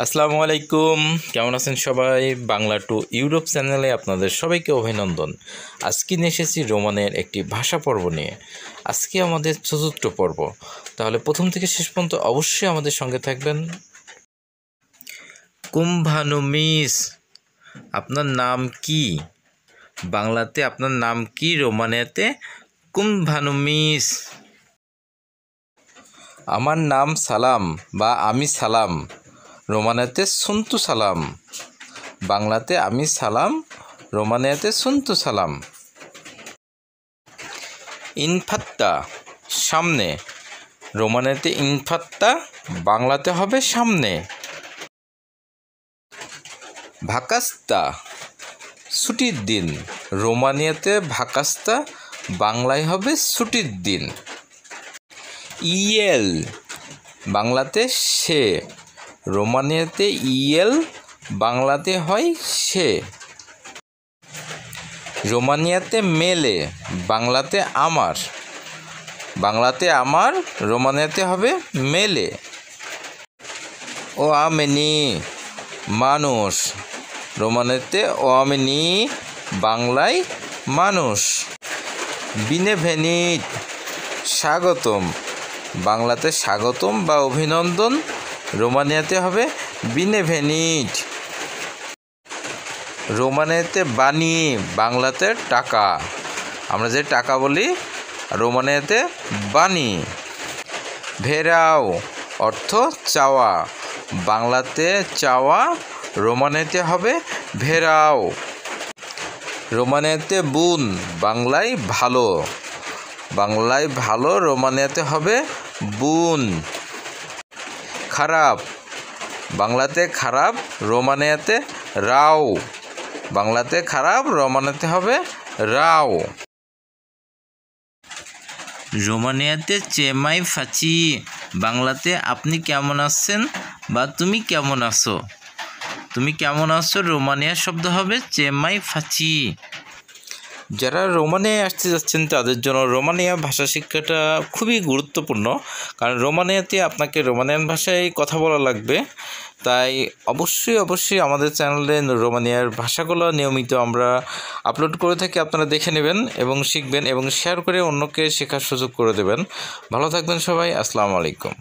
আসসালামু আলাইকুম, কেমন আছেন সবাই? বাংলা টু ইউরোপ চ্যানেলে আপনাদের সবাইকে অভিনন্দন। আজকে নিয়ে এসেছি রোমানের একটি ভাষা পর্ব নিয়ে। আজকে আমাদের চতুর্থ পর্ব, তাহলে প্রথম থেকে শেষ পর্যন্ত অবশ্যই আমাদের সঙ্গে থাকবেন। কুম্ভানুমিস, আপনার নাম কি? বাংলাতে আপনার নাম কি? রোমানিয়াতে কুম্ভানুমিস। আমার নাম সালাম বা আমি সালাম। রোমানিয়াতে সুন্তু সালাম। বাংলাতে আমি সালাম, রোমানিয়াতে সুন্তু সালাম। ইনফাত্তা, সামনে। রোমানিয়াতে ইনফাত্তা, বাংলাতে হবে সামনে। ভাকাস্তা, ছুটির দিন। রোমানিয়াতে ভাকাস্তা, বাংলায় হবে ছুটির দিন। ইয়েল, বাংলাতে সে। রোমানিয়াতে ইয়েল, বাংলাতে হয় সে। রোমানিয়াতে মেলে, বাংলাতে আমার। বাংলাতে আমার, রোমানিয়াতে হবে মেলে। ও আমেনি, মানুষ। রোমানিয়াতে ও আমেনি, বাংলায় মানুষ। বিনেভেনিট, স্বাগতম। বাংলাতে স্বাগতম বা অভিনন্দন, রোমানিয়াতে হবে বিনেভেনিট। রোমানিয়াতে বানি, বাংলাতে টাকা। আমরা যে টাকা বলি, রোমানিয়াতে বানি। ভেরাও, অর্থ চাওয়া। বাংলাতে চাওয়া, রোমানিয়াতে হবে ভেরাও। রোমানিয়াতে বুন, বাংলায় ভালো। বাংলায় ভালো, রোমানিয়াতে হবে বুন। খারাপ, বাংলাতে খারাপ, রোমানিয়াতে রাও। বাংলাতে খারাপ, রোমানিয়াতে হবে রাও। রোমানিয়াতে চেমাই ফাচি, বাংলাতে আপনি কেমন আছেন বা তুমি কেমন আছো। তুমি কেমন আছো, রোমানিয়া শব্দ হবে চেমাই ফাচি। যারা রোমানিয়ায় আসতে যাচ্ছেন তাদের জন্য রোমানিয়া ভাষা শিক্ষাটা খুবই গুরুত্বপূর্ণ, কারণ রোমানিয়াতে আপনাকে রোমানিয়ান ভাষায় কথা বলা লাগবে। তাই অবশ্যই আমাদের চ্যানেলে রোমানিয়ার ভাষাগুলো নিয়মিত আমরা আপলোড করে থাকি, আপনারা দেখে নেবেন এবং শিখবেন এবং শেয়ার করে অন্যকে শেখার সুযোগ করে দেবেন। ভালো থাকবেন সবাই, আসসালামু আলাইকুম।